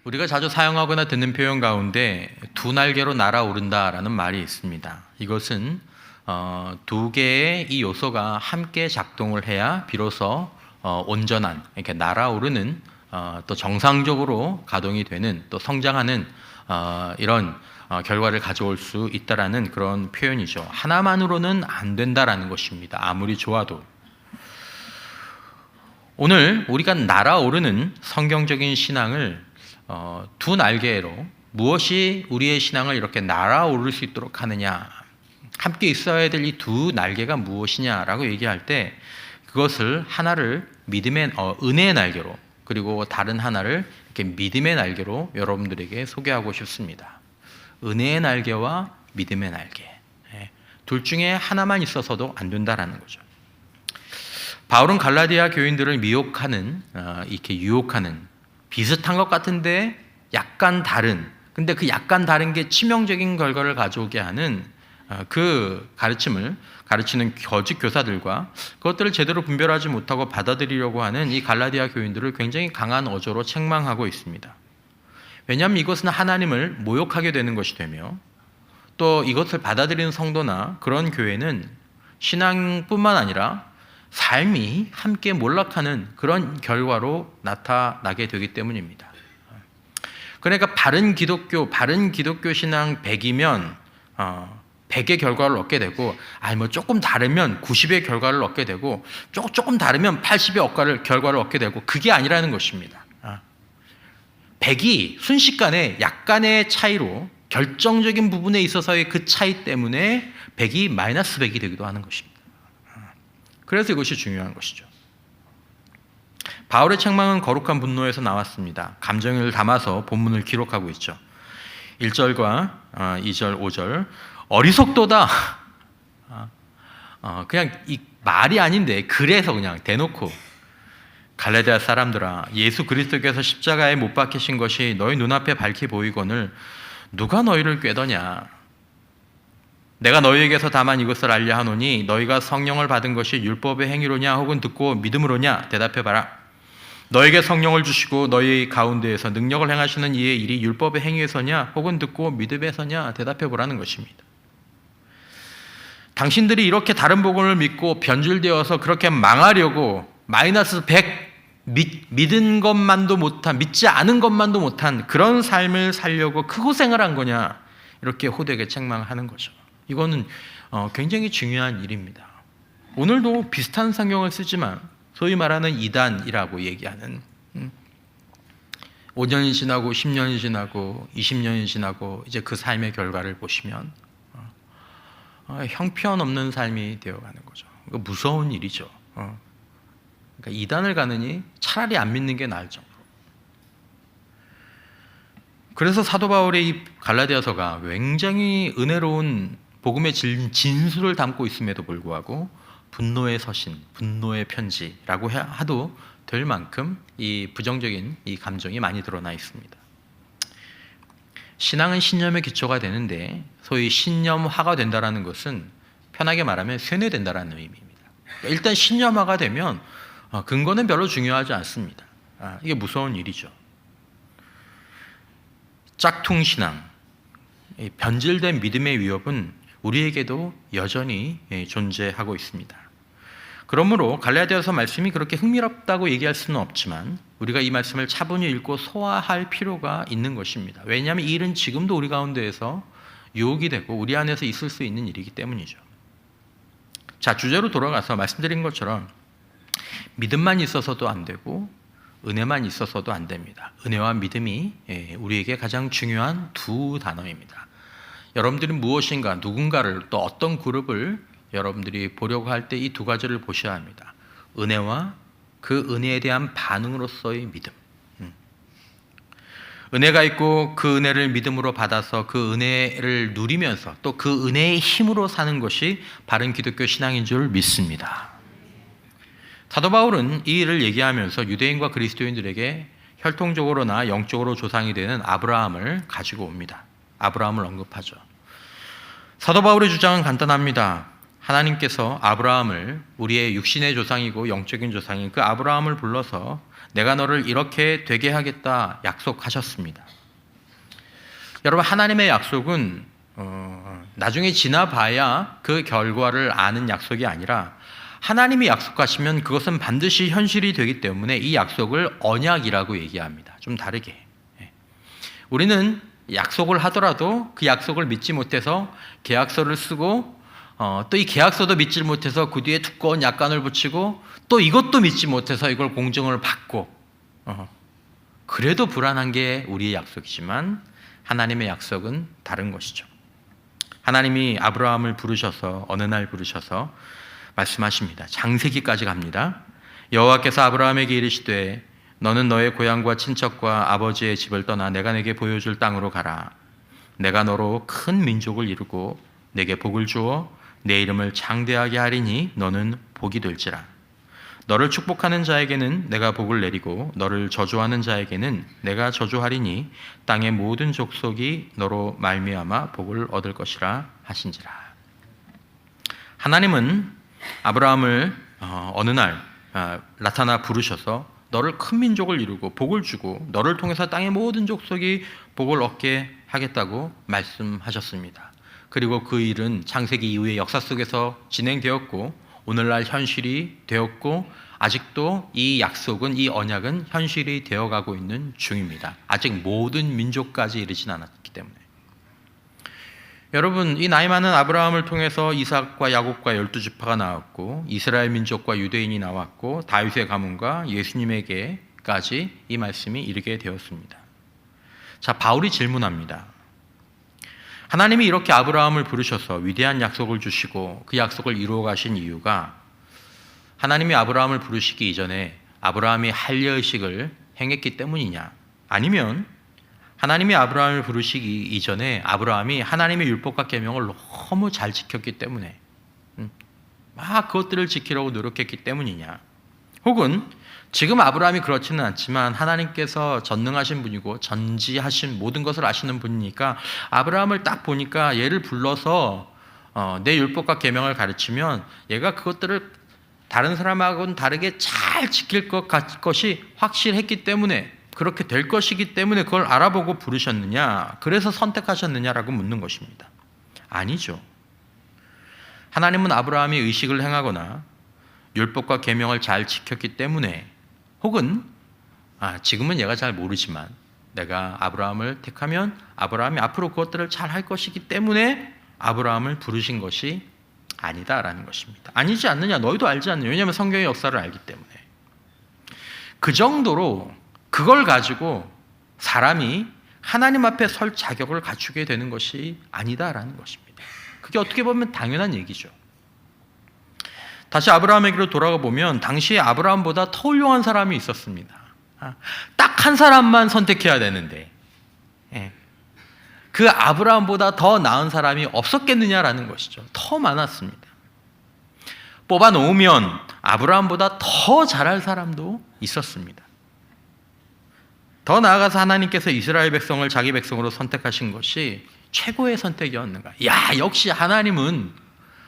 우리가 자주 사용하거나 듣는 표현 가운데 두 날개로 날아오른다라는 말이 있습니다. 이것은 두 개의 이 요소가 함께 작동을 해야 비로소 온전한, 이렇게 날아오르는, 또 정상적으로 가동이 되는, 또 성장하는 이런 결과를 가져올 수 있다라는 그런 표현이죠. 하나만으로는 안 된다라는 것입니다. 아무리 좋아도. 오늘 우리가 날아오르는 성경적인 신앙을 두 날개로, 무엇이 우리의 신앙을 이렇게 날아오를 수 있도록 하느냐, 함께 있어야 될 이 두 날개가 무엇이냐라고 얘기할 때 그것을 하나를 믿음의 은혜의 날개로, 그리고 다른 하나를 이렇게 믿음의 날개로 여러분들에게 소개하고 싶습니다. 은혜의 날개와 믿음의 날개, 둘 중에 하나만 있어서도 안 된다라는 거죠. 바울은 갈라디아 교인들을 미혹하는, 이렇게 유혹하는, 비슷한 것 같은데 약간 다른, 근데 그 약간 다른 게 치명적인 결과를 가져오게 하는 그 가르침을 가르치는 거짓 교사들과 그것들을 제대로 분별하지 못하고 받아들이려고 하는 이 갈라디아 교인들을 굉장히 강한 어조로 책망하고 있습니다. 왜냐하면 이것은 하나님을 모욕하게 되는 것이 되며, 또 이것을 받아들이는 성도나 그런 교회는 신앙뿐만 아니라 삶이 함께 몰락하는 그런 결과로 나타나게 되기 때문입니다. 그러니까 바른 기독교 신앙 100이면 100의 결과를 얻게 되고, 조금 다르면 90의 결과를 얻게 되고, 조금 다르면 80의 결과를 얻게 되고, 그게 아니라는 것입니다. 100이 순식간에 약간의 차이로, 결정적인 부분에 있어서의 그 차이 때문에 100이 마이너스 100이 되기도 하는 것입니다. 그래서 이것이 중요한 것이죠. 바울의 책망은 거룩한 분노에서 나왔습니다. 감정을 담아서 본문을 기록하고 있죠. 1절과 2절, 5절. 어리석도다. 그냥 이 말이 아닌데 그래서 그냥 대놓고, 갈라디아 사람들아, 예수 그리스도께서 십자가에 못 박히신 것이 너희 눈앞에 밝히 보이거늘 누가 너희를 꾀더냐. 내가 너희에게서 다만 이것을 알려 하노니 너희가 성령을 받은 것이 율법의 행위로냐 혹은 듣고 믿음으로냐 대답해봐라. 너희에게 성령을 주시고 너희 가운데에서 능력을 행하시는 이의 일이 율법의 행위에서냐 혹은 듣고 믿음에서냐 대답해보라는 것입니다. 당신들이 이렇게 다른 복음을 믿고 변질되어서 그렇게 망하려고 마이너스 100, 믿은 것만도 못한, 믿지 않은 것만도 못한 그런 삶을 살려고 크고생을 한 거냐, 이렇게 호되게 책망하는 거죠. 이거는 굉장히 중요한 일입니다. 오늘도 비슷한 성경을 쓰지만 소위 말하는 이단이라고 얘기하는, 5년이 지나고 10년이 지나고 20년이 지나고 이제 그 삶의 결과를 보시면 형편없는 삶이 되어가는 거죠. 무서운 일이죠. 그러니까 이단을 가느니 차라리 안 믿는 게 나을 정도로. 그래서 사도 바울의 이 갈라디아서가 굉장히 은혜로운 복음의 진수를 담고 있음에도 불구하고 분노의 서신, 분노의 편지라고 해도 될 만큼 이 부정적인 이 감정이 많이 드러나 있습니다. 신앙은 신념의 기초가 되는데, 소위 신념화가 된다는 것은 편하게 말하면 세뇌된다는 의미입니다. 일단 신념화가 되면 근거는 별로 중요하지 않습니다. 이게 무서운 일이죠. 짝퉁신앙, 변질된 믿음의 위협은 우리에게도 여전히 존재하고 있습니다. 그러므로 갈라디아서 말씀이 그렇게 흥미롭다고 얘기할 수는 없지만 우리가 이 말씀을 차분히 읽고 소화할 필요가 있는 것입니다. 왜냐하면 이 일은 지금도 우리 가운데에서 유혹이 되고 우리 안에서 있을 수 있는 일이기 때문이죠. 자, 주제로 돌아가서 말씀드린 것처럼 믿음만 있어서도 안 되고 은혜만 있어서도 안 됩니다. 은혜와 믿음이 우리에게 가장 중요한 두 단어입니다. 여러분들이 무엇인가, 누군가를, 또 어떤 그룹을 여러분들이 보려고 할 때 이 두 가지를 보셔야 합니다. 은혜와 그 은혜에 대한 반응으로서의 믿음. 은혜가 있고 그 은혜를 믿음으로 받아서 그 은혜를 누리면서 또 그 은혜의 힘으로 사는 것이 바른 기독교 신앙인 줄 믿습니다. 사도 바울은 이 일을 얘기하면서 유대인과 그리스도인들에게 혈통적으로나 영적으로 조상이 되는 아브라함을 가지고 옵니다. 아브라함을 언급하죠. 사도 바울의 주장은 간단합니다. 하나님께서 아브라함을, 우리의 육신의 조상이고 영적인 조상인 그 아브라함을 불러서 내가 너를 이렇게 되게 하겠다 약속하셨습니다. 여러분, 하나님의 약속은 나중에 지나봐야 그 결과를 아는 약속이 아니라 하나님이 약속하시면 그것은 반드시 현실이 되기 때문에 이 약속을 언약이라고 얘기합니다. 좀 다르게. 우리는 약속을 하더라도 그 약속을 믿지 못해서 계약서를 쓰고 또 이 계약서도 믿지 못해서 그 뒤에 두꺼운 약관을 붙이고 또 이것도 믿지 못해서 이걸 공증을 받고 그래도 불안한 게 우리의 약속이지만 하나님의 약속은 다른 것이죠. 하나님이 아브라함을 부르셔서 어느 날 부르셔서 말씀하십니다. 창세기까지 갑니다. 여호와께서 아브라함에게 이르시되 너는 너의 고향과 친척과 아버지의 집을 떠나 내가 내게 보여줄 땅으로 가라. 내가 너로 큰 민족을 이루고 내게 복을 주어 내 이름을 장대하게 하리니 너는 복이 될지라. 너를 축복하는 자에게는 내가 복을 내리고 너를 저주하는 자에게는 내가 저주하리니 땅의 모든 족속이 너로 말미암아 복을 얻을 것이라 하신지라. 하나님은 아브라함을 어느 날 나타나 부르셔서 너를 큰 민족을 이루고 복을 주고 너를 통해서 땅의 모든 족속이 복을 얻게 하겠다고 말씀하셨습니다. 그리고 그 일은 창세기 이후의 역사 속에서 진행되었고 오늘날 현실이 되었고 아직도 이 약속은, 이 언약은 현실이 되어가고 있는 중입니다. 아직 모든 민족까지 이르진 않았기 때문에. 여러분, 이 나이 많은 아브라함을 통해서 이삭과 야곱과 12지파가 나왔고 이스라엘 민족과 유대인이 나왔고 다윗의 가문과 예수님에게까지 이 말씀이 이르게 되었습니다. 자, 바울이 질문합니다. 하나님이 이렇게 아브라함을 부르셔서 위대한 약속을 주시고 그 약속을 이루어 가신 이유가 하나님이 아브라함을 부르시기 이전에 아브라함이 할례의식을 행했기 때문이냐, 아니면 하나님이 아브라함을 부르시기 이전에 아브라함이 하나님의 율법과 계명을 너무 잘 지켰기 때문에 막 그것들을 지키려고 노력했기 때문이냐, 혹은 지금 아브라함이 그렇지는 않지만 하나님께서 전능하신 분이고 전지하신 모든 것을 아시는 분이니까 아브라함을 딱 보니까 얘를 불러서 내 율법과 계명을 가르치면 얘가 그것들을 다른 사람하고는 다르게 잘 지킬 것이 확실했기 때문에, 그렇게 될 것이기 때문에 그걸 알아보고 부르셨느냐, 그래서 선택하셨느냐라고 묻는 것입니다. 아니죠. 하나님은 아브라함이 의식을 행하거나 율법과 계명을 잘 지켰기 때문에, 혹은 지금은 얘가 잘 모르지만 내가 아브라함을 택하면 아브라함이 앞으로 그것들을 잘 할 것이기 때문에 아브라함을 부르신 것이 아니다라는 것입니다. 아니지 않느냐, 너희도 알지 않느냐. 왜냐하면 성경의 역사를 알기 때문에. 그 정도로 그걸 가지고 사람이 하나님 앞에 설 자격을 갖추게 되는 것이 아니다라는 것입니다. 그게 어떻게 보면 당연한 얘기죠. 다시 아브라함에게로 돌아가 보면 당시에 아브라함보다 더 훌륭한 사람이 있었습니다. 딱 한 사람만 선택해야 되는데 그 아브라함보다 더 나은 사람이 없었겠느냐라는 것이죠. 더 많았습니다. 뽑아 놓으면 아브라함보다 더 잘할 사람도 있었습니다. 더 나아가서 하나님께서 이스라엘 백성을 자기 백성으로 선택하신 것이 최고의 선택이었는가? 야, 역시 하나님은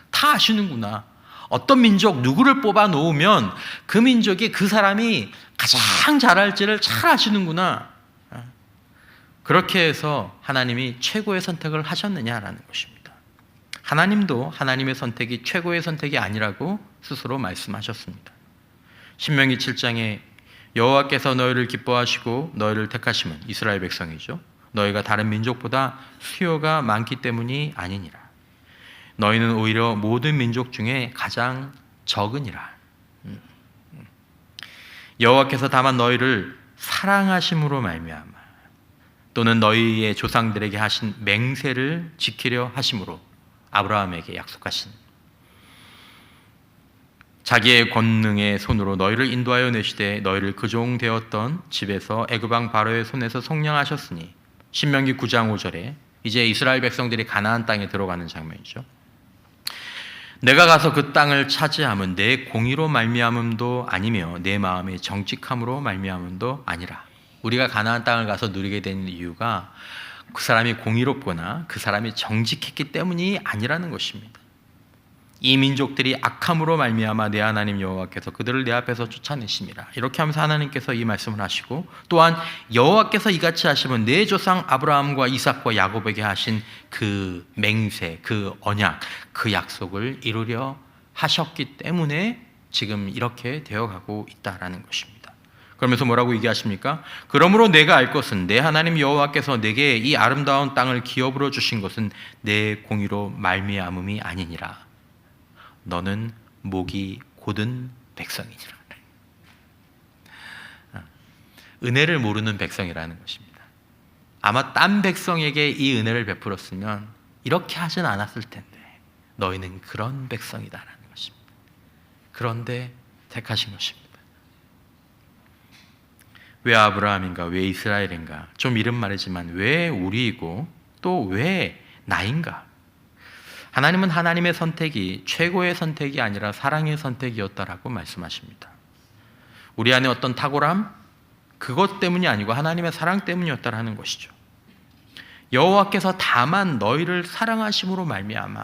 다 아시는구나. 어떤 민족 누구를 뽑아 놓으면 그 민족이 그 사람이 가장 잘할지를 잘 아시는구나. 그렇게 해서 하나님이 최고의 선택을 하셨느냐라는 것입니다. 하나님도 하나님의 선택이 최고의 선택이 아니라고 스스로 말씀하셨습니다. 신명기 7장에 여호와께서 너희를 기뻐하시고 너희를 택하심은, 이스라엘 백성이죠, 너희가 다른 민족보다 수요가 많기 때문이 아니니라. 너희는 오히려 모든 민족 중에 가장 적으니라. 여호와께서 다만 너희를 사랑하심으로 말미암아 또는 너희의 조상들에게 하신 맹세를 지키려 하심으로 아브라함에게 약속하신 자기의 권능의 손으로 너희를 인도하여 내시되 너희를 그종 되었던 집에서 애굽 왕 바로의 손에서 속량하셨으니, 신명기 9장 5절에 이제 이스라엘 백성들이 가나안 땅에 들어가는 장면이죠. 내가 가서 그 땅을 차지함은 내 공의로 말미암음도 아니며 내 마음의 정직함으로 말미암음도 아니라. 우리가 가나안 땅을 가서 누리게 된 이유가 그 사람이 공의롭거나 그 사람이 정직했기 때문이 아니라는 것입니다. 이 민족들이 악함으로 말미암아 내 하나님 여호와께서 그들을 내 앞에서 쫓아내심이라. 이렇게 하면서 하나님께서 이 말씀을 하시고, 또한 여호와께서 이같이 하시면 내 조상 아브라함과 이삭과 야곱에게 하신 그 맹세, 그 언약, 그 약속을 이루려 하셨기 때문에 지금 이렇게 되어가고 있다라는 것입니다. 그러면서 뭐라고 얘기하십니까? 그러므로 내가 알 것은 내 하나님 여호와께서 내게 이 아름다운 땅을 기업으로 주신 것은 내 공의로 말미암음이 아니니라. 너는 목이 곧은 백성이니라. 은혜를 모르는 백성이라는 것입니다. 아마 딴 백성에게 이 은혜를 베풀었으면 이렇게 하진 않았을 텐데 너희는 그런 백성이다라는 것입니다. 그런데 택하신 것입니다. 왜 아브라함인가? 왜 이스라엘인가? 좀 이른 말이지만 왜 우리이고 또 왜 나인가? 하나님은 하나님의 선택이 최고의 선택이 아니라 사랑의 선택이었다라고 말씀하십니다. 우리 안에 어떤 탁월함? 그것 때문이 아니고 하나님의 사랑 때문이었다라는 것이죠. 여호와께서 다만 너희를 사랑하심으로 말미암아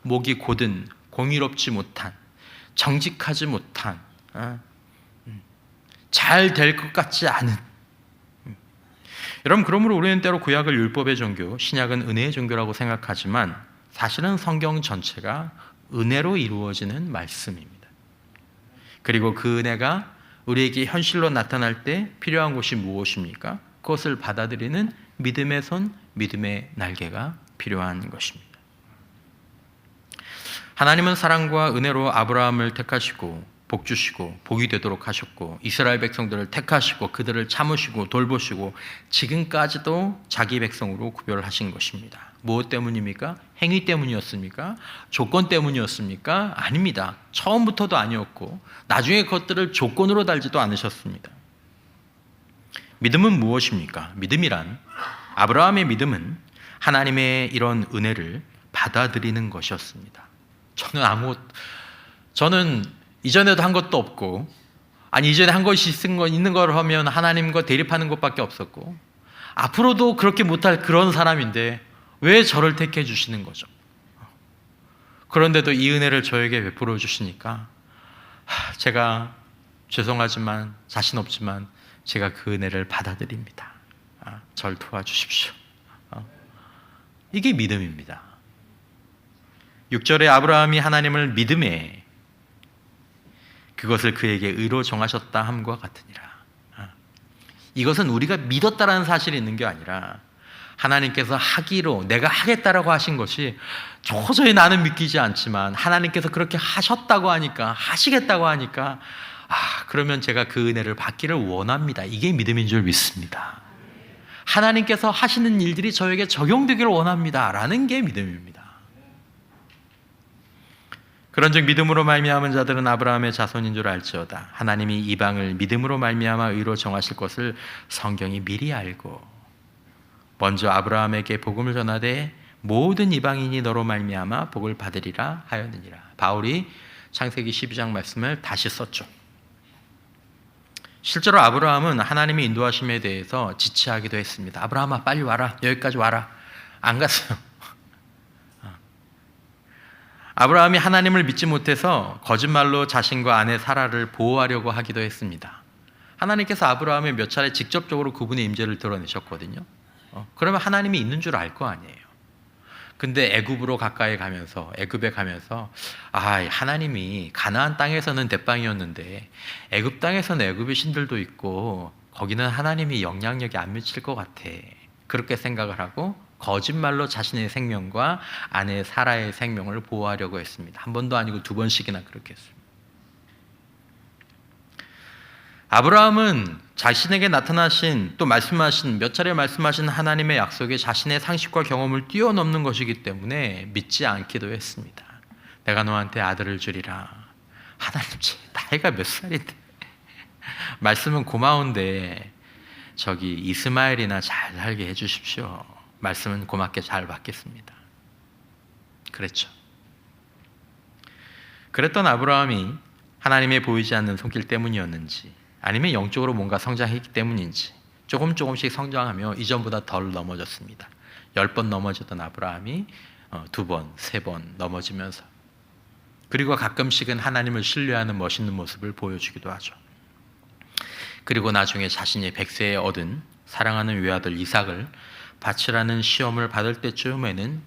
목이 곧은 공의롭지 못한, 정직하지 못한, 잘 될 것 같지 않은, 여러분, 그러므로 우리는 때로 구약을 율법의 종교, 신약은 은혜의 종교라고 생각하지만 사실은 성경 전체가 은혜로 이루어지는 말씀입니다. 그리고 그 은혜가 우리에게 현실로 나타날 때 필요한 것이 무엇입니까? 그것을 받아들이는 믿음의 손, 믿음의 날개가 필요한 것입니다. 하나님은 사랑과 은혜로 아브라함을 택하시고 복 주시고 복이 되도록 하셨고, 이스라엘 백성들을 택하시고 그들을 참으시고 돌보시고 지금까지도 자기 백성으로 구별하신 것입니다. 무엇 때문입니까? 행위 때문이었습니까? 조건 때문이었습니까? 아닙니다. 처음부터도 아니었고 나중에 그것들을 조건으로 달지도 않으셨습니다. 믿음은 무엇입니까? 믿음이란, 아브라함의 믿음은 하나님의 이런 은혜를 받아들이는 것이었습니다. 저는 이전에도 한 것도 없고, 아니 이전에 한 것이 있는 걸 하면 하나님과 대립하는 것밖에 없었고, 앞으로도 그렇게 못할 그런 사람인데 왜 저를 택해 주시는 거죠? 그런데도 이 은혜를 저에게 베풀어 주시니까 제가 죄송하지만, 자신 없지만 제가 그 은혜를 받아들입니다. 절 도와주십시오. 이게 믿음입니다. 6절에 아브라함이 하나님을 믿음에 그것을 그에게 의로 정하셨다 함과 같으니라. 이것은 우리가 믿었다라는 사실이 있는 게 아니라 하나님께서 하기로, 내가 하겠다라고 하신 것이 도저히 나는 믿기지 않지만 하나님께서 그렇게 하셨다고 하니까, 하시겠다고 하니까 그러면 제가 그 은혜를 받기를 원합니다. 이게 믿음인 줄 믿습니다. 하나님께서 하시는 일들이 저에게 적용되기를 원합니다 라는 게 믿음입니다. 그런즉 믿음으로 말미암은 자들은 아브라함의 자손인 줄 알지어다. 하나님이 이방을 믿음으로 말미암아 의로 정하실 것을 성경이 미리 알고 먼저 아브라함에게 복음을 전하되 모든 이방인이 너로 말미암아 복을 받으리라 하였느니라. 바울이 창세기 12장 말씀을 다시 썼죠. 실제로 아브라함은 하나님의 인도하심에 대해서 지체하기도 했습니다. 아브라함아 빨리 와라, 여기까지 와라. 안 갔어요. 아브라함이 하나님을 믿지 못해서 거짓말로 자신과 아내 사라를 보호하려고 하기도 했습니다. 하나님께서 아브라함의 몇 차례 직접적으로 그분의 임재를 드러내셨거든요. 그러면 하나님이 있는 줄 알 거 아니에요. 근데 애굽으로 가까이 가면서, 애굽에 가면서 하나님이 가나안 땅에서는 대빵이었는데 애굽 땅에서는 애굽의 신들도 있고 거기는 하나님이 영향력이 안 미칠 것 같아. 그렇게 생각을 하고 거짓말로 자신의 생명과 아내 사라의 생명을 보호하려고 했습니다. 한 번도 아니고 두 번씩이나 그렇게 했습니다. 아브라함은 자신에게 나타나신, 또 말씀하신, 몇 차례 말씀하신 하나님의 약속에 자신의 상식과 경험을 뛰어넘는 것이기 때문에 믿지 않기도 했습니다. 내가 너한테 아들을 주리라. 하나님, 제 나이가 몇 살인데 말씀은 고마운데 저기 이스마엘이나 잘 살게 해주십시오. 말씀은 고맙게 잘 받겠습니다. 그랬죠. 그랬던 아브라함이 하나님의 보이지 않는 손길 때문이었는지, 아니면 영적으로 뭔가 성장했기 때문인지 조금씩 성장하며 이전보다 덜 넘어졌습니다. 10번 넘어졌던 아브라함이 2번, 3번 넘어지면서 그리고 가끔씩은 하나님을 신뢰하는 멋있는 모습을 보여주기도 하죠. 그리고 나중에 자신이 100세에 얻은 사랑하는 외아들 이삭을 바치라는 시험을 받을 때쯤에는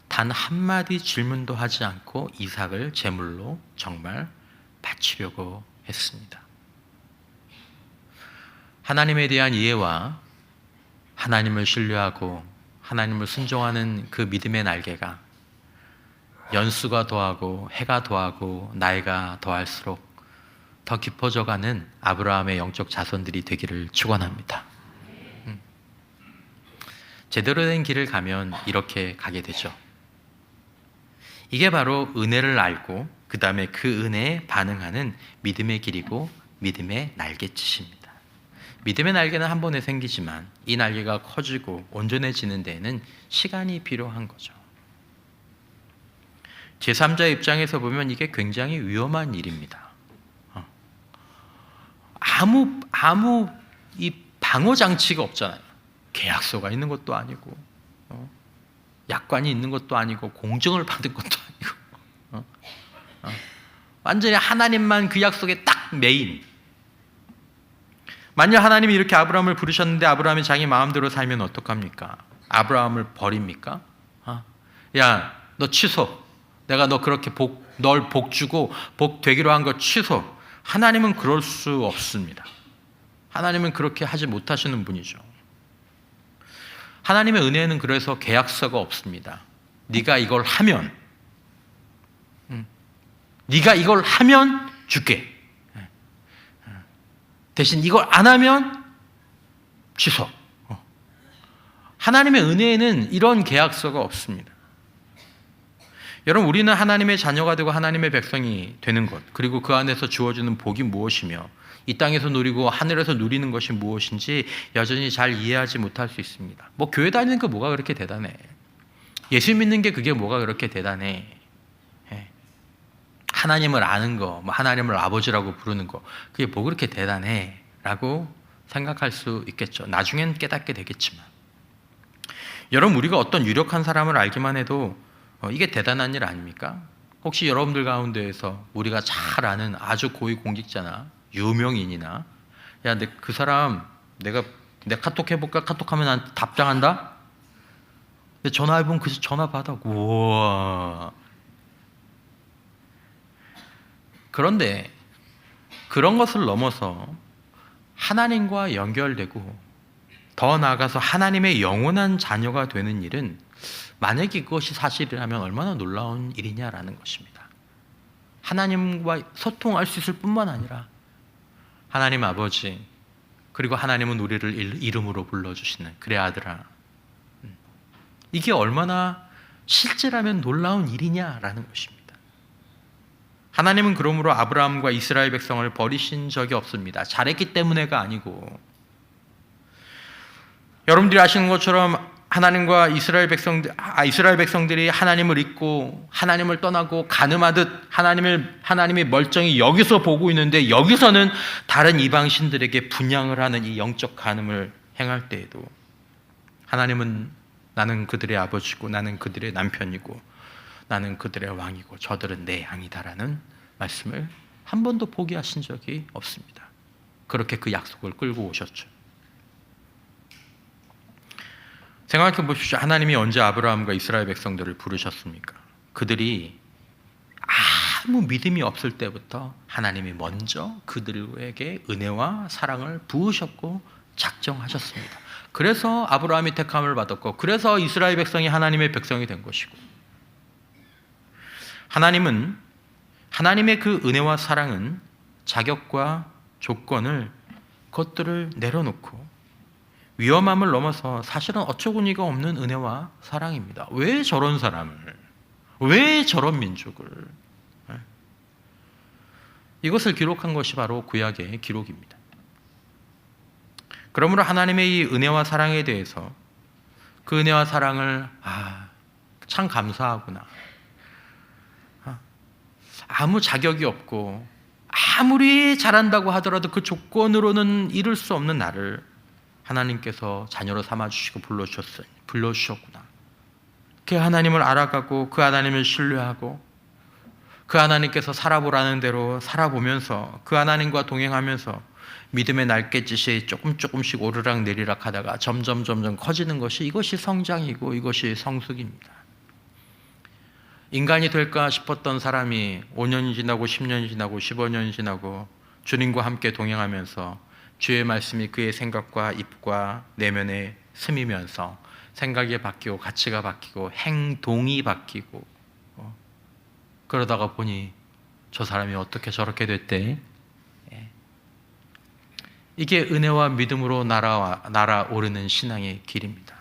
단 한마디 질문도 하지 않고 이삭을 제물로 정말 바치려고 했습니다. 하나님에 대한 이해와 하나님을 신뢰하고 하나님을 순종하는 그 믿음의 날개가 연수가 더하고 해가 더하고 나이가 더할수록 더 깊어져가는 아브라함의 영적 자손들이 되기를 축원합니다. 제대로 된 길을 가면 이렇게 가게 되죠. 이게 바로 은혜를 알고 그 다음에 그 은혜에 반응하는 믿음의 길이고 믿음의 날갯짓입니다. 믿음의 날개는 한 번에 생기지만 이 날개가 커지고 온전해지는 데에는 시간이 필요한 거죠. 제3자의 입장에서 보면 이게 굉장히 위험한 일입니다. 아무 이 방어 장치가 없잖아요. 계약서가 있는 것도 아니고, 약관이 있는 것도 아니고, 공증을 받은 것도 아니고, 완전히 하나님만 그 약속에 딱 메인. 만약 하나님이 이렇게 아브라함을 부르셨는데 아브라함이 자기 마음대로 살면 어떡합니까? 아브라함을 버립니까? 야, 너 취소. 내가 너 그렇게 널 복 주고 복 되기로 한 거 취소. 하나님은 그럴 수 없습니다. 하나님은 그렇게 하지 못하시는 분이죠. 하나님의 은혜는 그래서 계약서가 없습니다. 네가 이걸 하면 줄게. 대신 이걸 안 하면 취소. 하나님의 은혜에는 이런 계약서가 없습니다. 여러분, 우리는 하나님의 자녀가 되고 하나님의 백성이 되는 것, 그리고 그 안에서 주어지는 복이 무엇이며 이 땅에서 누리고 하늘에서 누리는 것이 무엇인지 여전히 잘 이해하지 못할 수 있습니다. 뭐 교회 다니는 게 뭐가 그렇게 대단해? 예수 믿는 게 그게 뭐가 그렇게 대단해? 하나님을 아는 거, 뭐 하나님을 아버지라고 부르는 거, 그게 뭐 그렇게 대단해? 라고 생각할 수 있겠죠. 나중엔 깨닫게 되겠지만. 여러분, 우리가 어떤 유력한 사람을 알기만 해도 이게 대단한 일 아닙니까? 혹시 여러분들 가운데에서 우리가 잘 아는 아주 고위 공직자나 유명인이나 야, 그 사람 내가 카톡 해볼까? 카톡하면 난 답장한다? 근데 전화해보면 그 전화 받아. 우와. 그런데 그런 것을 넘어서 하나님과 연결되고 더 나아가서 하나님의 영원한 자녀가 되는 일은 만약에 그것이 사실이라면 얼마나 놀라운 일이냐라는 것입니다. 하나님과 소통할 수 있을 뿐만 아니라 하나님 아버지, 그리고 하나님은 우리를 이름으로 불러주시는 그래 아들아, 이게 얼마나 실제라면 놀라운 일이냐라는 것입니다. 하나님은 그러므로 아브라함과 이스라엘 백성을 버리신 적이 없습니다. 잘했기 때문에가 아니고, 여러분들이 아시는 것처럼 하나님과 이스라엘 백성들이 하나님을 잊고 하나님을 떠나고 가늠하듯 하나님의 멀쩡히 여기서 보고 있는데, 여기서는 다른 이방 신들에게 분향을 하는 이 영적 간음을 행할 때에도 하나님은 나는 그들의 아버지고 나는 그들의 남편이고 나는 그들의 왕이고 저들은 내 양이다라는 말씀을 한 번도 포기하신 적이 없습니다. 그렇게 그 약속을 끌고 오셨죠. 생각해 보십시오. 하나님이 언제 아브라함과 이스라엘 백성들을 부르셨습니까? 그들이 아무 믿음이 없을 때부터 하나님이 먼저 그들에게 은혜와 사랑을 부으셨고 작정하셨습니다. 그래서 아브라함이 택함을 받았고, 그래서 이스라엘 백성이 하나님의 백성이 된 것이고, 하나님의 그 은혜와 사랑은 자격과 조건을, 그것들을 내려놓고 위험함을 넘어서 사실은 어처구니가 없는 은혜와 사랑입니다. 왜 저런 사람을, 왜 저런 민족을, 이것을 기록한 것이 바로 구약의 기록입니다. 그러므로 하나님의 이 은혜와 사랑에 대해서, 그 은혜와 사랑을 참 감사하구나, 아무 자격이 없고 아무리 잘한다고 하더라도 그 조건으로는 이룰 수 없는 나를 하나님께서 자녀로 삼아주시고 불러주셨구나. 그 하나님을 알아가고 그 하나님을 신뢰하고 그 하나님께서 살아보라는 대로 살아보면서 그 하나님과 동행하면서 믿음의 날갯짓이 조금씩 오르락 내리락 하다가 점점 커지는 것이, 이것이 성장이고 이것이 성숙입니다. 인간이 될까 싶었던 사람이 5년이 지나고 10년이 지나고 15년이 지나고 주님과 함께 동행하면서 주의 말씀이 그의 생각과 입과 내면에 스미면서 생각이 바뀌고 가치가 바뀌고 행동이 바뀌고, 그러다가 보니 저 사람이 어떻게 저렇게 됐대? 이게 은혜와 믿음으로 날아오르는 신앙의 길입니다.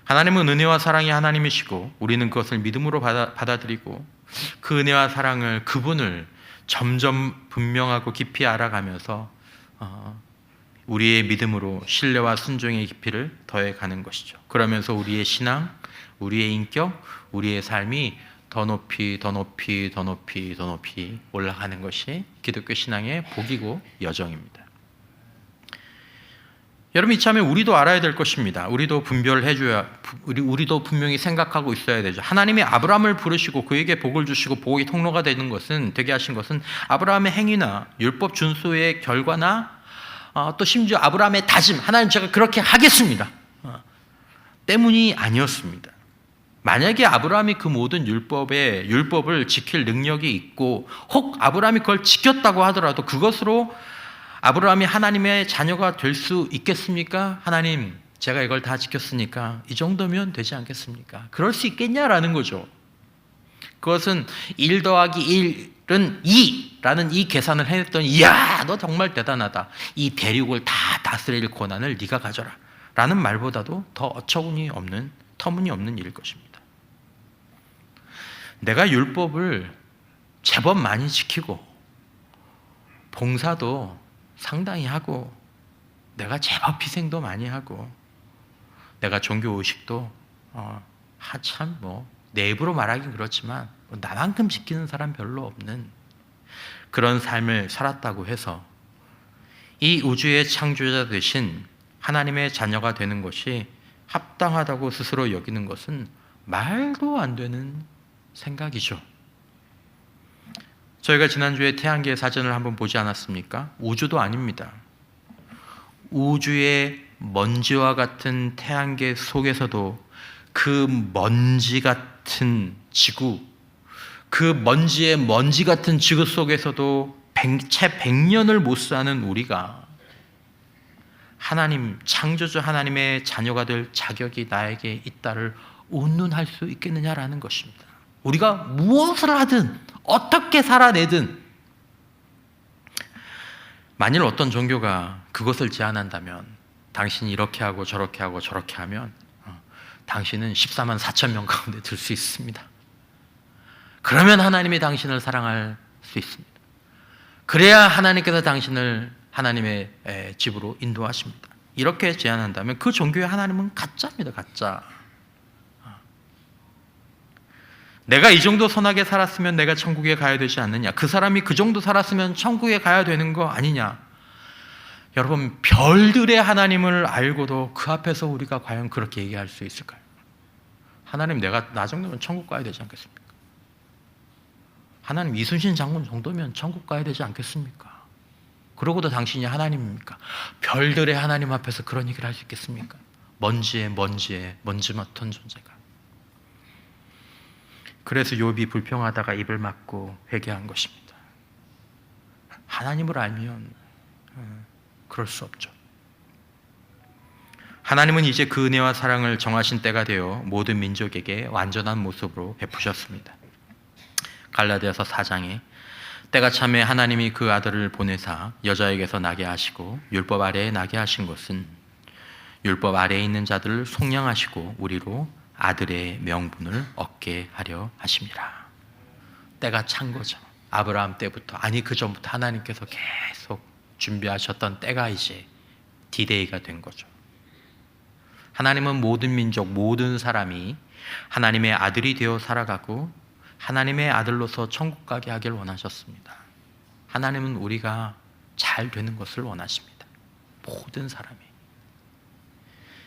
하나님은 은혜와 사랑이 하나님이시고 우리는 그것을 믿음으로 받아들이고 그 은혜와 사랑을, 그분을 점점 분명하고 깊이 알아가면서 우리의 믿음으로 신뢰와 순종의 깊이를 더해가는 것이죠. 그러면서 우리의 신앙, 우리의 인격, 우리의 삶이 더 높이 올라가는 것이 기독교 신앙의 복이고 여정입니다. 여러분, 이참에 우리도 알아야 될 것입니다. 우리도 우리도 분명히 생각하고 있어야 되죠. 하나님이 아브라함을 부르시고 그에게 복을 주시고 복의 통로가 되게 하신 것은 아브라함의 행위나 율법 준수의 결과나 또 심지어 아브라함의 다짐, 하나님 제가 그렇게 하겠습니다, 때문이 아니었습니다. 만약에 아브라함이 그 모든 율법을 지킬 능력이 있고 혹 아브라함이 그걸 지켰다고 하더라도 그것으로 아브라함이 하나님의 자녀가 될 수 있겠습니까? 하나님, 제가 이걸 다 지켰으니까 이 정도면 되지 않겠습니까? 그럴 수 있겠냐라는 거죠. 그것은 1 더하기 1은 2라는 이 계산을 해냈더니, 이야, 너 정말 대단하다, 이 대륙을 다 다스릴 권한을 네가 가져라 라는 말보다도 더 터무니없는 일일 것입니다. 내가 율법을 제법 많이 지키고 봉사도 상당히 하고 내가 제법 희생도 많이 하고 내가 종교 의식도 한참 내 입으로 말하긴 그렇지만 나만큼 지키는 사람 별로 없는 그런 삶을 살았다고 해서 이 우주의 창조자 되신 하나님의 자녀가 되는 것이 합당하다고 스스로 여기는 것은 말도 안 되는 생각이죠. 저희가 지난주에 태양계의 사전을 한번 보지 않았습니까? 우주도 아닙니다. 우주의 먼지와 같은 태양계 속에서도 그 먼지 같은 지구, 그 먼지의 먼지 같은 지구 속에서도 채 100년을 못 사는 우리가 하나님, 창조주 하나님의 자녀가 될 자격이 나에게 있다를 운운할 수 있겠느냐라는 것입니다. 우리가 무엇을 하든 어떻게 살아내든, 만일 어떤 종교가 그것을 제안한다면, 당신이 이렇게 하고 저렇게 하면 당신은 14만 4천 명 가운데 들 수 있습니다. 그러면 하나님이 당신을 사랑할 수 있습니다. 그래야 하나님께서 당신을 하나님의 집으로 인도하십니다. 이렇게 제안한다면 그 종교의 하나님은 가짜입니다. 가짜. 내가 이 정도 선하게 살았으면 내가 천국에 가야 되지 않느냐, 그 사람이 그 정도 살았으면 천국에 가야 되는 거 아니냐. 여러분, 별들의 하나님을 알고도 그 앞에서 우리가 과연 그렇게 얘기할 수 있을까요? 하나님, 내가 나 정도면 천국 가야 되지 않겠습니까? 하나님, 이순신 장군 정도면 천국 가야 되지 않겠습니까? 그러고도 당신이 하나님입니까? 별들의 하나님 앞에서 그런 얘기를 할 수 있겠습니까? 먼지 맡은 존재가. 그래서 욥이 불평하다가 입을 막고 회개한 것입니다. 하나님을 알면 그럴 수 없죠. 하나님은 이제 그 은혜와 사랑을 정하신 때가 되어 모든 민족에게 완전한 모습으로 베푸셨습니다. 갈라디아서 4장에 때가 참에 하나님이 그 아들을 보내사 여자에게서 나게 하시고 율법 아래에 나게 하신 것은 율법 아래에 있는 자들을 속량하시고 우리로 아들의 명분을 얻게 하려 하심이라. 때가 찬 거죠. 아브라함 때부터, 아니 그 전부터 하나님께서 계속 준비하셨던 때가 이제 디데이가 된 거죠. 하나님은 모든 민족, 모든 사람이 하나님의 아들이 되어 살아가고 하나님의 아들로서 천국 가게 하길 원하셨습니다. 하나님은 우리가 잘 되는 것을 원하십니다. 모든 사람이.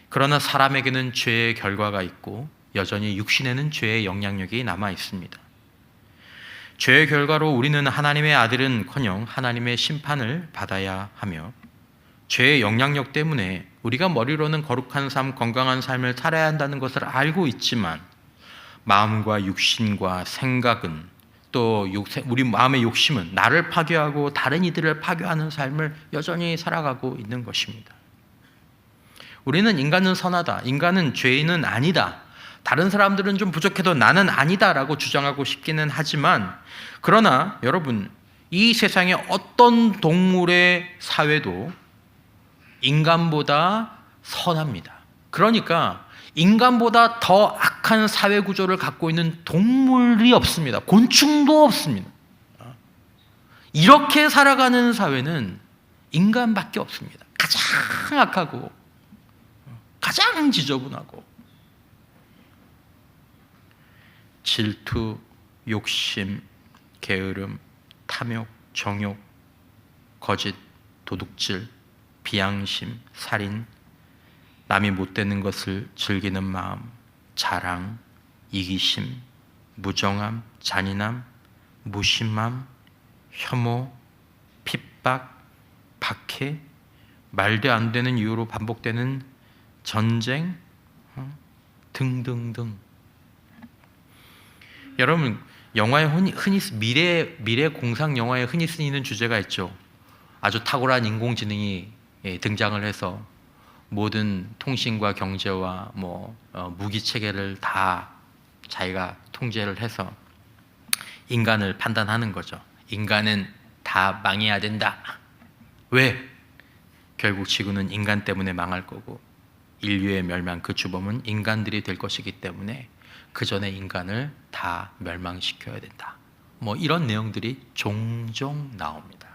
그러나 사람에게는 죄의 결과가 있고 여전히 육신에는 죄의 영향력이 남아 있습니다. 죄의 결과로 우리는 하나님의 아들은커녕 하나님의 심판을 받아야 하며, 죄의 영향력 때문에 우리가 머리로는 거룩한 삶, 건강한 삶을 살아야 한다는 것을 알고 있지만 마음과 육신과 생각은, 또 우리 마음의 욕심은 나를 파괴하고 다른 이들을 파괴하는 삶을 여전히 살아가고 있는 것입니다. 우리는 인간은 선하다, 인간은 죄인은 아니다, 다른 사람들은 좀 부족해도 나는 아니다라고 주장하고 싶기는 하지만, 그러나 여러분, 이 세상의 어떤 동물의 사회도 인간보다 선합니다. 그러니까 인간보다 더 악한 사회 구조를 갖고 있는 동물이 없습니다. 곤충도 없습니다. 이렇게 살아가는 사회는 인간밖에 없습니다. 가장 악하고 가장 지저분하고 질투, 욕심, 게으름, 탐욕, 정욕, 거짓, 도둑질, 비양심, 살인, 남이 못되는 것을 즐기는 마음, 자랑, 이기심, 무정함, 잔인함, 무심함, 혐오, 핍박, 박해, 말도 안 되는 이유로 반복되는 전쟁 등등등. 여러분, 영화에 흔히 미래 공상 영화에 흔히 쓰이는 주제가 있죠. 아주 탁월한 인공지능이 등장을 해서 모든 통신과 경제와 무기 체계를 다 자기가 통제를 해서 인간을 판단하는 거죠. 인간은 다 망해야 된다. 왜? 결국 지구는 인간 때문에 망할 거고 인류의 멸망, 그 주범은 인간들이 될 것이기 때문에 그 전에 인간을 다 멸망시켜야 된다. 이런 내용들이 종종 나옵니다.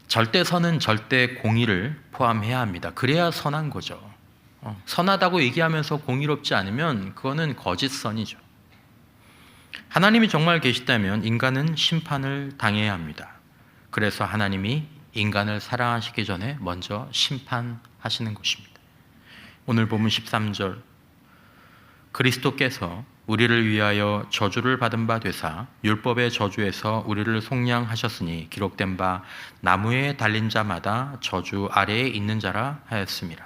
절대선은 절대 공의를 포함해야 합니다. 그래야 선한 거죠. 선하다고 얘기하면서 공의롭지 않으면 그거는 거짓선이죠. 하나님이 정말 계시다면 인간은 심판을 당해야 합니다. 그래서 하나님이 인간을 사랑하시기 전에 먼저 심판하시는 것입니다. 오늘 본문 13절, 그리스도께서 우리를 위하여 저주를 받은 바 되사 율법의 저주에서 우리를 속량하셨으니 기록된 바 나무에 달린 자마다 저주 아래에 있는 자라 하였습니다.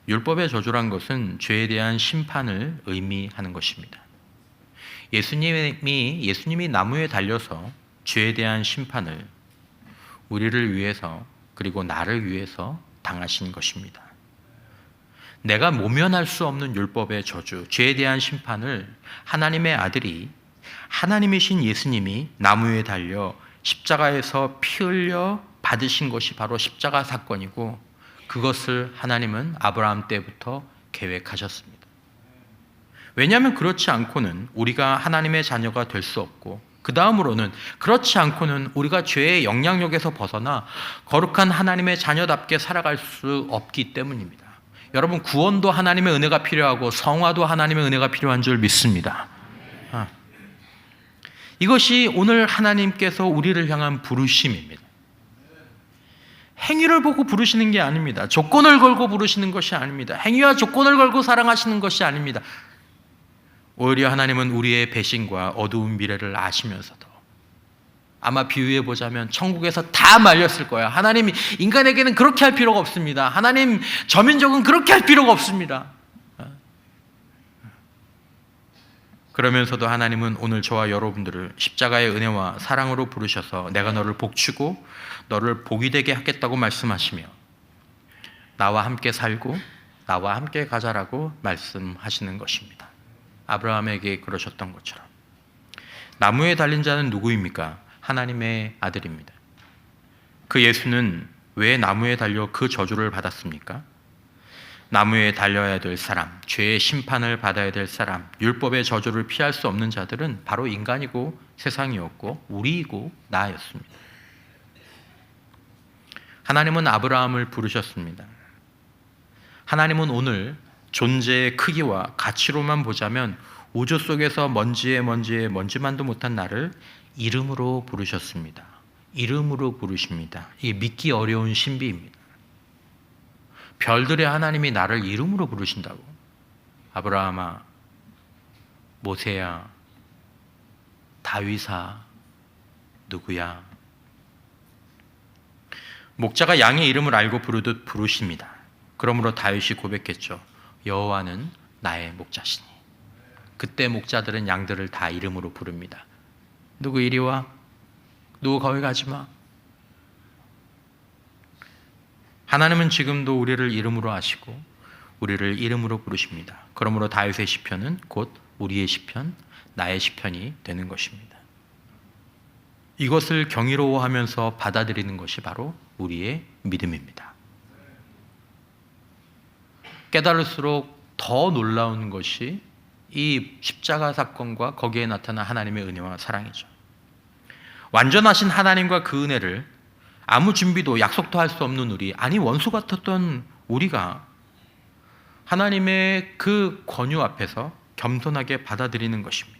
율법의 저주란 것은 죄에 대한 심판을 의미하는 것입니다. 예수님이 나무에 달려서 죄에 대한 심판을 우리를 위해서, 그리고 나를 위해서 당하신 것입니다. 내가 모면할 수 없는 율법의 저주, 죄에 대한 심판을 하나님의 아들이, 하나님이신 예수님이 나무에 달려 십자가에서 피 흘려 받으신 것이 바로 십자가 사건이고, 그것을 하나님은 아브라함 때부터 계획하셨습니다. 왜냐하면 그렇지 않고는 우리가 하나님의 자녀가 될 수 없고, 그 다음으로는 그렇지 않고는 우리가 죄의 영향력에서 벗어나 거룩한 하나님의 자녀답게 살아갈 수 없기 때문입니다. 여러분, 구원도 하나님의 은혜가 필요하고 성화도 하나님의 은혜가 필요한 줄 믿습니다. 이것이 오늘 하나님께서 우리를 향한 부르심입니다. 행위를 보고 부르시는 게 아닙니다. 조건을 걸고 부르시는 것이 아닙니다. 행위와 조건을 걸고 사랑하시는 것이 아닙니다. 오히려 하나님은 우리의 배신과 어두운 미래를 아시면서도, 아마 비유해 보자면 천국에서 다 말렸을 거야. 하나님이 인간에게는 그렇게 할 필요가 없습니다. 하나님, 저 민족은 그렇게 할 필요가 없습니다. 그러면서도 하나님은 오늘 저와 여러분들을 십자가의 은혜와 사랑으로 부르셔서 내가 너를 복주고 너를 복이 되게 하겠다고 말씀하시며 나와 함께 살고 나와 함께 가자라고 말씀하시는 것입니다. 아브라함에게 그러셨던 것처럼. 나무에 달린 자는 누구입니까? 하나님의 아들입니다. 그 예수는 왜 나무에 달려 그 저주를 받았습니까? 나무에 달려야 될 사람, 죄의 심판을 받아야 될 사람, 율법의 저주를 피할 수 없는 자들은 바로 인간이고 세상이었고 우리이고 나였습니다. 하나님은 아브라함을 부르셨습니다. 하나님은 오늘 존재의 크기와 가치로만 보자면 우주 속에서 먼지에 먼지만도 못한 나를 이름으로 부르셨습니다. 이름으로 부르십니다. 이게 믿기 어려운 신비입니다. 별들의 하나님이 나를 이름으로 부르신다고. 아브라함아, 모세야, 다윗아, 누구야? 목자가 양의 이름을 알고 부르듯 부르십니다. 그러므로 다윗이 고백했죠. 여호와는 나의 목자시니. 그때 목자들은 양들을 다 이름으로 부릅니다. 누구 이리 와? 누구 거기 가지 마. 하나님은 지금도 우리를 이름으로 아시고 우리를 이름으로 부르십니다. 그러므로 다윗의 시편은 곧 우리의 시편, 나의 시편이 되는 것입니다. 이것을 경이로워하면서 받아들이는 것이 바로 우리의 믿음입니다. 깨달을수록 더 놀라운 것이 이 십자가 사건과 거기에 나타난 하나님의 은혜와 사랑이죠. 완전하신 하나님과 그 은혜를 아무 준비도 약속도 할 수 없는 우리, 아니 원수 같았던 우리가 하나님의 그 권유 앞에서 겸손하게 받아들이는 것입니다.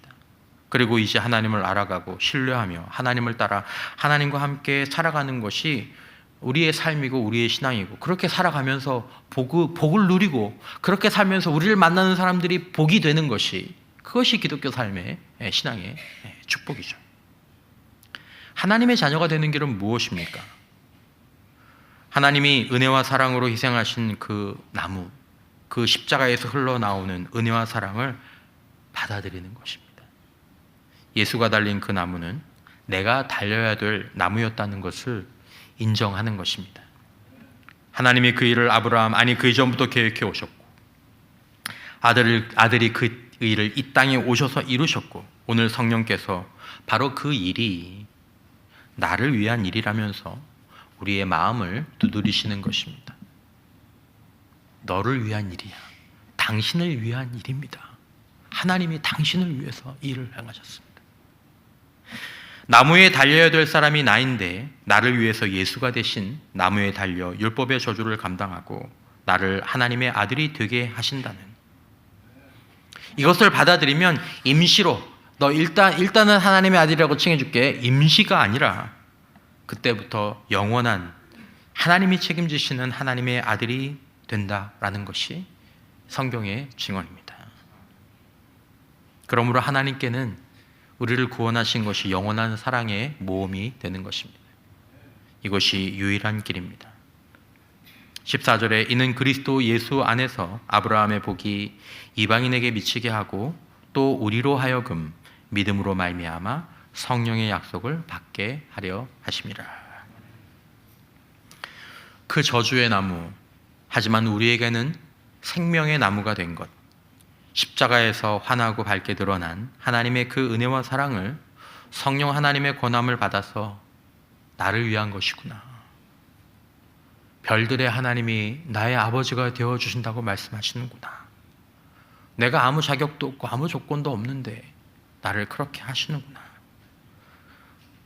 그리고 이제 하나님을 알아가고 신뢰하며 하나님을 따라 하나님과 함께 살아가는 것이 우리의 삶이고 우리의 신앙이고, 그렇게 살아가면서 복을 누리고 그렇게 살면서 우리를 만나는 사람들이 복이 되는 것이, 그것이 기독교 삶의 신앙의 축복이죠. 하나님의 자녀가 되는 길은 무엇입니까? 하나님이 은혜와 사랑으로 희생하신 그 나무, 그 십자가에서 흘러나오는 은혜와 사랑을 받아들이는 것입니다. 예수가 달린 그 나무는 내가 달려야 될 나무였다는 것을 인정하는 것입니다. 하나님이 그 일을 아브라함, 아니 그 이전부터 계획해 오셨고, 아들이 그 일을 이 땅에 오셔서 이루셨고, 오늘 성령께서 바로 그 일이 나를 위한 일이라면서 우리의 마음을 두드리시는 것입니다. 너를 위한 일이야. 당신을 위한 일입니다. 하나님이 당신을 위해서 일을 행하셨습니다. 나무에 달려야 될 사람이 나인데 나를 위해서 예수가 대신 나무에 달려 율법의 저주를 감당하고 나를 하나님의 아들이 되게 하신다는, 이것을 받아들이면 임시로 너 일단은 하나님의 아들이라고 칭해줄게, 임시가 아니라 그때부터 영원한 하나님이 책임지시는 하나님의 아들이 된다라는 것이 성경의 증언입니다. 그러므로 하나님께는 우리를 구원하신 것이 영원한 사랑의 모험이 되는 것입니다. 이것이 유일한 길입니다. 14절에 이는 그리스도 예수 안에서 아브라함의 복이 이방인에게 미치게 하고 또 우리로 하여금 믿음으로 말미암아 성령의 약속을 받게 하려 하심이라. 그 저주의 나무, 하지만 우리에게는 생명의 나무가 된 것, 십자가에서 환하고 밝게 드러난 하나님의 그 은혜와 사랑을 성령 하나님의 권함을 받아서 나를 위한 것이구나. 별들의 하나님이 나의 아버지가 되어주신다고 말씀하시는구나. 내가 아무 자격도 없고 아무 조건도 없는데 나를 그렇게 하시는구나.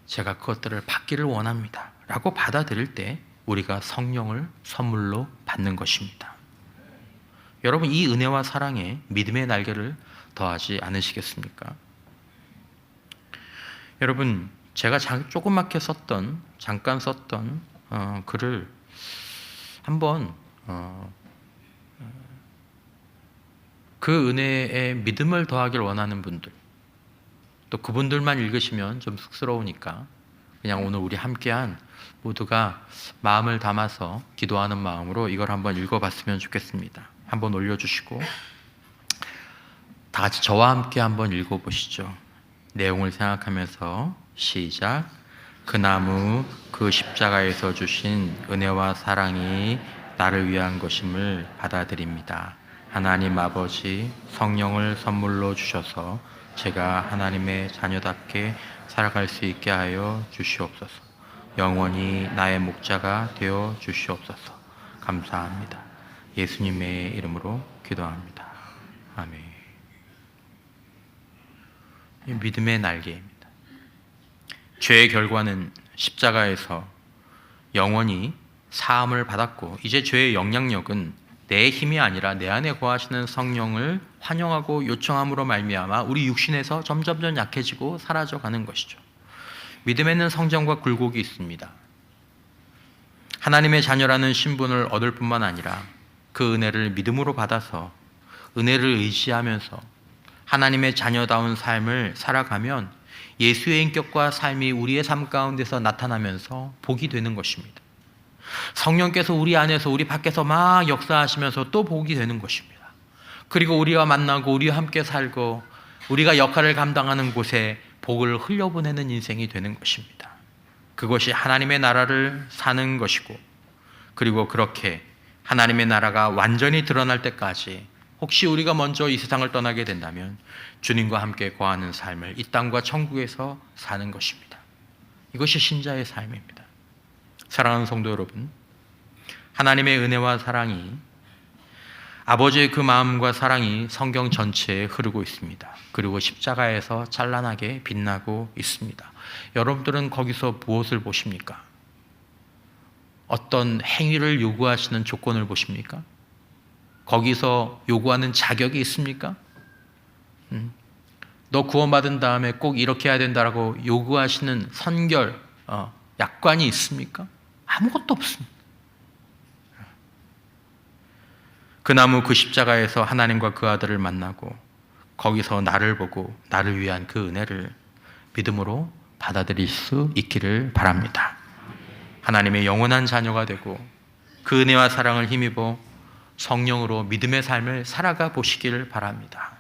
제가 그것들을 받기를 원합니다 라고 받아들일 때 우리가 성령을 선물로 받는 것입니다. 여러분, 이 은혜와 사랑에 믿음의 날개를 더하지 않으시겠습니까? 여러분, 제가 잠깐 썼던 글을 한번 그 은혜에 믿음을 더하길 원하는 분들, 또 그분들만 읽으시면 좀 쑥스러우니까 그냥 오늘 우리 함께한 모두가 마음을 담아서 기도하는 마음으로 이걸 한번 읽어봤으면 좋겠습니다. 한번 올려주시고 다 같이 저와 함께 한번 읽어보시죠. 내용을 생각하면서 시작. 그 나무, 그 십자가에서 주신 은혜와 사랑이 나를 위한 것임을 받아들입니다. 하나님 아버지, 성령을 선물로 주셔서 제가 하나님의 자녀답게 살아갈 수 있게 하여 주시옵소서. 영원히 나의 목자가 되어 주시옵소서. 감사합니다. 예수님의 이름으로 기도합니다. 아멘. 믿음의 날개입니다. 죄의 결과는 십자가에서 영원히 사함을 받았고, 이제 죄의 영향력은 내 힘이 아니라 내 안에 거하시는 성령을 환영하고 요청함으로 말미암아 우리 육신에서 점점점 약해지고 사라져가는 것이죠. 믿음에는 성전과 굴곡이 있습니다. 하나님의 자녀라는 신분을 얻을 뿐만 아니라 그 은혜를 믿음으로 받아서 은혜를 의지하면서 하나님의 자녀다운 삶을 살아가면 예수의 인격과 삶이 우리의 삶 가운데서 나타나면서 복이 되는 것입니다. 성령께서 우리 안에서 우리 밖에서 막 역사하시면서 또 복이 되는 것입니다. 그리고 우리와 만나고 우리와 함께 살고 우리가 역할을 감당하는 곳에 복을 흘려보내는 인생이 되는 것입니다. 그것이 하나님의 나라를 사는 것이고, 그리고 그렇게 하나님의 나라가 완전히 드러날 때까지 혹시 우리가 먼저 이 세상을 떠나게 된다면 주님과 함께 거하는 삶을 이 땅과 천국에서 사는 것입니다. 이것이 신자의 삶입니다. 사랑하는 성도 여러분, 하나님의 은혜와 사랑이, 아버지의 그 마음과 사랑이 성경 전체에 흐르고 있습니다. 그리고 십자가에서 찬란하게 빛나고 있습니다. 여러분들은 거기서 무엇을 보십니까? 어떤 행위를 요구하시는 조건을 보십니까? 거기서 요구하는 자격이 있습니까? 너 구원받은 다음에 꼭 이렇게 해야 된다라고 요구하시는 선결, 약관이 있습니까? 아무것도 없습니다. 그 나무 그 십자가에서 하나님과 그 아들을 만나고 거기서 나를 보고 나를 위한 그 은혜를 믿음으로 받아들일 수 있기를 바랍니다. 하나님의 영원한 자녀가 되고 그 은혜와 사랑을 힘입어 성령으로 믿음의 삶을 살아가 보시기를 바랍니다.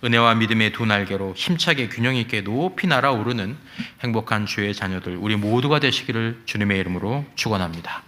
은혜와 믿음의 두 날개로 힘차게 균형 있게 높이 날아오르는 행복한 주의 자녀들 우리 모두가 되시기를 주님의 이름으로 축원합니다.